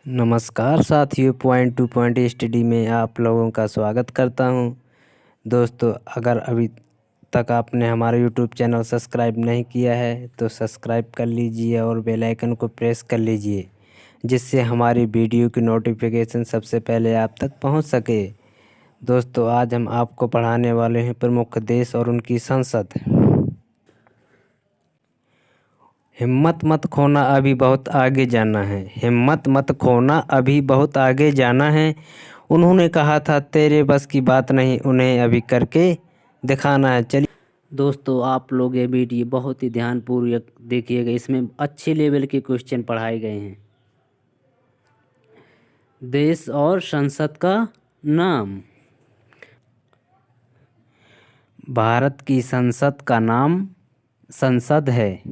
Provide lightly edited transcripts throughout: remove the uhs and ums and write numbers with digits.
नमस्कार साथियों, point two point study में आप लोगों का स्वागत करता हूं। दोस्तों, अगर अभी तक आपने हमारा यूट्यूब चैनल सब्सक्राइब नहीं किया है तो सब्सक्राइब कर लीजिए और बेल आइकन को प्रेस कर लीजिए, जिससे हमारी वीडियो की नोटिफिकेशन सबसे पहले आप तक पहुंच सके। दोस्तों, आज हम आपको पढ़ाने वाले हैं प्रमुख देश और उनकी संसद। हिम्मत मत खोना, अभी बहुत आगे जाना है। हिम्मत मत खोना, अभी बहुत आगे जाना है। उन्होंने कहा था तेरे बस की बात नहीं, उन्हें अभी करके दिखाना है। चलिए दोस्तों, आप लोग ये वीडियो बहुत ही ध्यानपूर्वक देखिएगा, इसमें अच्छे लेवल के क्वेश्चन पढ़ाए गए हैं। देश और संसद का नाम। भारत की संसद का नाम संसद है।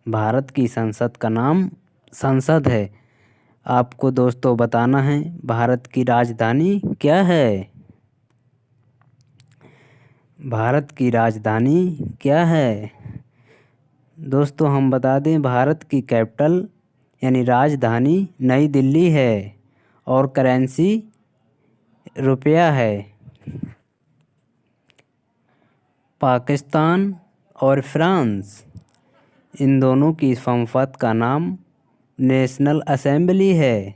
भारत की संसद का नाम संसद है। आपको दोस्तों बताना है भारत की राजधानी क्या है। भारत की राजधानी क्या है? दोस्तों, हम बता दें, भारत की कैपिटल यानी राजधानी नई दिल्ली है और करेंसी रुपया है। पाकिस्तान और फ्रांस, इन दोनों की संसद का नाम नेशनल असेंबली है।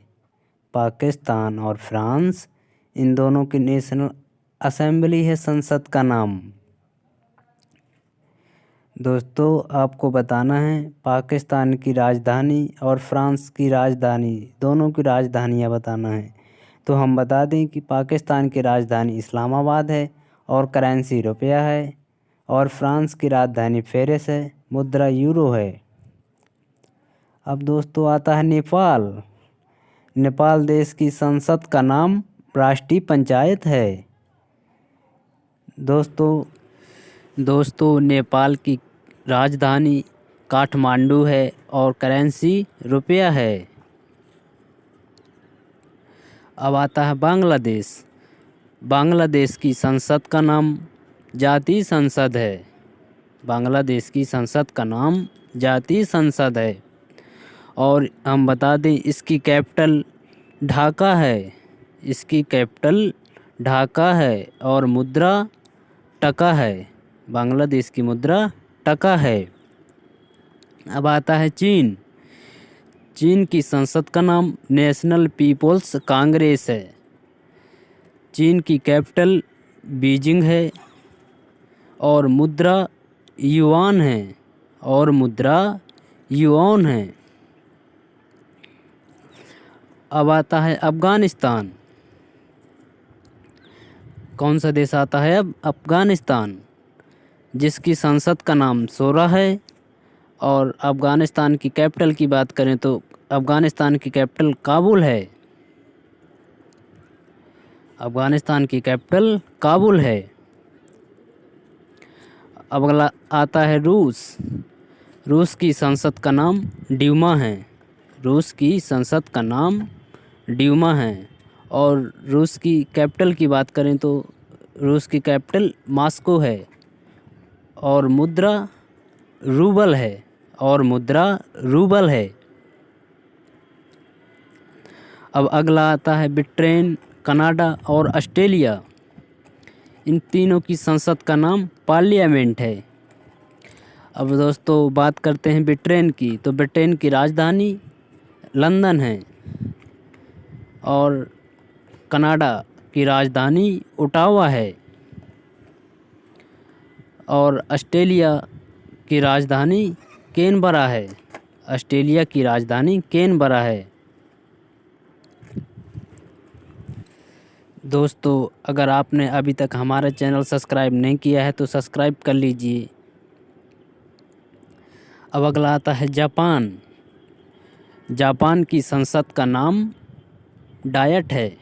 पाकिस्तान और फ्रांस, इन दोनों की नेशनल असेंबली है संसद का नाम। दोस्तों, आपको बताना है पाकिस्तान की राजधानी और फ्रांस की राजधानी, दोनों की राजधानियाँ बताना है। तो हम बता दें कि पाकिस्तान की राजधानी इस्लामाबाद है और करेंसी रुपया है, और फ्रांस की राजधानी पेरिस है, मुद्रा यूरो है। अब दोस्तों आता है नेपाल। नेपाल देश की संसद का नाम राष्ट्रीय पंचायत है। दोस्तों, नेपाल की राजधानी काठमांडू है और करेंसी रुपया है। अब आता है बांग्लादेश। बांग्लादेश की संसद का नाम जातीय संसद है। बांग्लादेश की संसद का नाम जातीय संसद है। और हम बता दें इसकी कैपिटल ढाका है। इसकी कैपिटल ढाका है और मुद्रा टका है। बांग्लादेश की मुद्रा टका है। अब आता है चीन। चीन की संसद का नाम नेशनल पीपल्स कांग्रेस है। चीन की कैपिटल बीजिंग है और मुद्रा युआन है। और मुद्रा युआन है। अब आता है अफ़गानिस्तान। कौन सा देश आता है अब? अफ़गानिस्तान, जिसकी संसद का नाम शोरा है। और अफ़गानिस्तान की कैपिटल की बात करें तो अफ़गानिस्तान की कैपिटल काबुल है। अफ़गानिस्तान की कैपिटल काबुल है। अब अगला आता है रूस। रूस की संसद का नाम ड्यूमा है। रूस की संसद का नाम ड्यूमा है। और रूस की कैपिटल की बात करें तो रूस की कैपिटल मॉस्को है और मुद्रा रूबल है। और मुद्रा रूबल है। अब अगला आता है ब्रिटेन, कनाडा और ऑस्ट्रेलिया। इन तीनों की संसद का नाम पार्लियामेंट है। अब दोस्तों बात करते हैं ब्रिटेन की, तो ब्रिटेन की राजधानी लंदन है और कनाडा की राजधानी ओटावा है। और ऑस्ट्रेलिया की राजधानी कैनबरा है। ऑस्ट्रेलिया की राजधानी कैनबरा है। दोस्तों, अगर आपने अभी तक हमारा चैनल सब्सक्राइब नहीं किया है तो सब्सक्राइब कर लीजिए। अब अगला आता है जापान। जापान की संसद का नाम डायट है।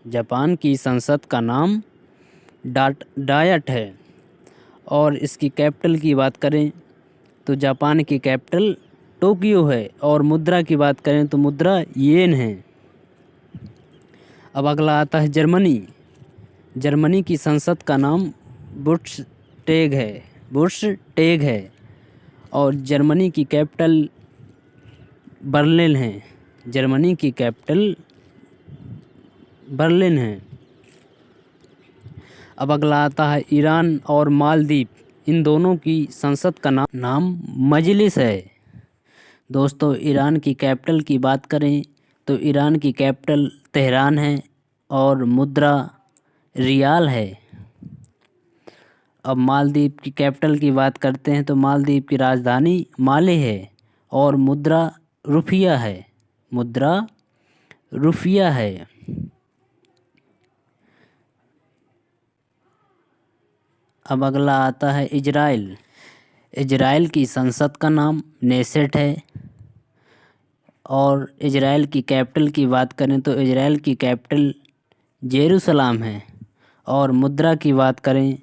जापान की संसद का नाम डायट है। और इसकी कैपिटल की बात करें तो जापान की कैपिटल टोक्यो है। और मुद्रा की बात करें तो मुद्रा येन है। अब अगला आता है जर्मनी। जर्मनी की संसद का नाम बुंडेस्टैग है। बुंडेस्टैग है। और जर्मनी की कैपिटल बर्लिन है। जर्मनी की कैपिटल बर्लिन है। अब अगला आता है ईरान और मालदीव, इन दोनों की संसद का नाम मजलिस है। दोस्तों ईरान की कैपिटल की बात करें तो ईरान की कैपिटल तेहरान है और मुद्रा रियाल है। अब मालदीव की कैपिटल की बात करते हैं तो मालदीव की राजधानी माले है और मुद्रा रुपया है, मुद्रा रुपया है। अब अगला आता है इजराइल। इजराइल की संसद का नाम नेसेट है और इजराइल की कैपिटल की बात करें तो इजराइल की कैपिटल जेरूसलाम है और मुद्रा की बात करें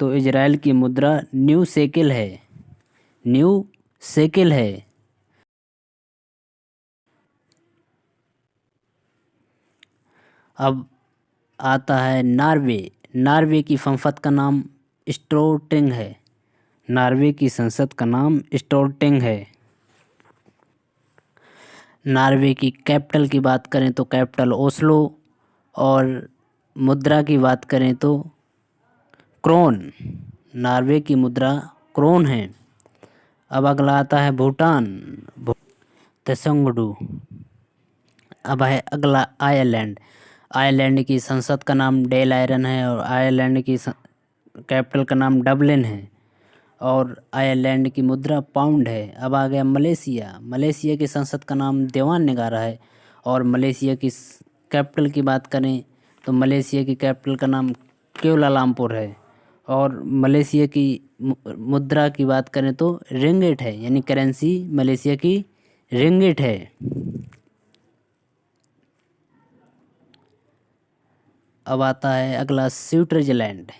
तो इजराइल की मुद्रा न्यू शेकेल है, न्यू शेकेल है। अब आता है नॉर्वे। नॉर्वे की संसद का नाम स्टोरटिंग है, नॉर्वे की संसद का नाम स्टोरटिंग है। नॉर्वे की कैपिटल की बात करें तो कैपिटल ओस्लो और मुद्रा की बात करें तो क्रोन, नॉर्वे की मुद्रा क्रोन है। अब अगला आता है भूटान, त्संगडू। अब है अगला आयरलैंड। आयरलैंड की संसद का नाम डेल आयरन है और आयरलैंड की कैपिटल का नाम डबलिन है और आयरलैंड की मुद्रा पाउंड है। अब आ गया मलेशिया। मलेशिया की संसद का नाम देवान निगारा है और मलेशिया की कैपिटल की बात करें तो मलेशिया की कैपिटल का नाम क्वालालंपुर है और मलेशिया की मुद्रा की बात करें तो रिंगिट है, यानी करेंसी मलेशिया की रिंगिट है। अब आता है अगला स्विट्जरलैंड।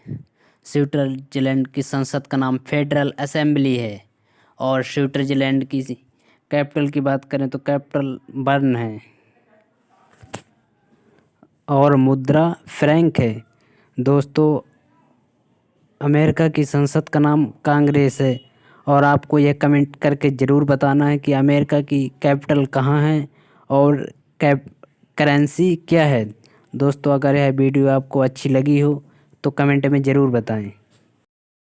स्विट्जरलैंड की संसद का नाम फेडरल असेंबली है और स्विट्जरलैंड की कैपिटल की बात करें तो कैपिटल बर्न है और मुद्रा फ्रैंक है। दोस्तों अमेरिका की संसद का नाम कांग्रेस है और आपको यह कमेंट करके ज़रूर बताना है कि अमेरिका की कैपिटल कहाँ है और करेंसी क्या है। दोस्तों अगर यह वीडियो आपको अच्छी लगी हो तो कमेंट में ज़रूर बताएं।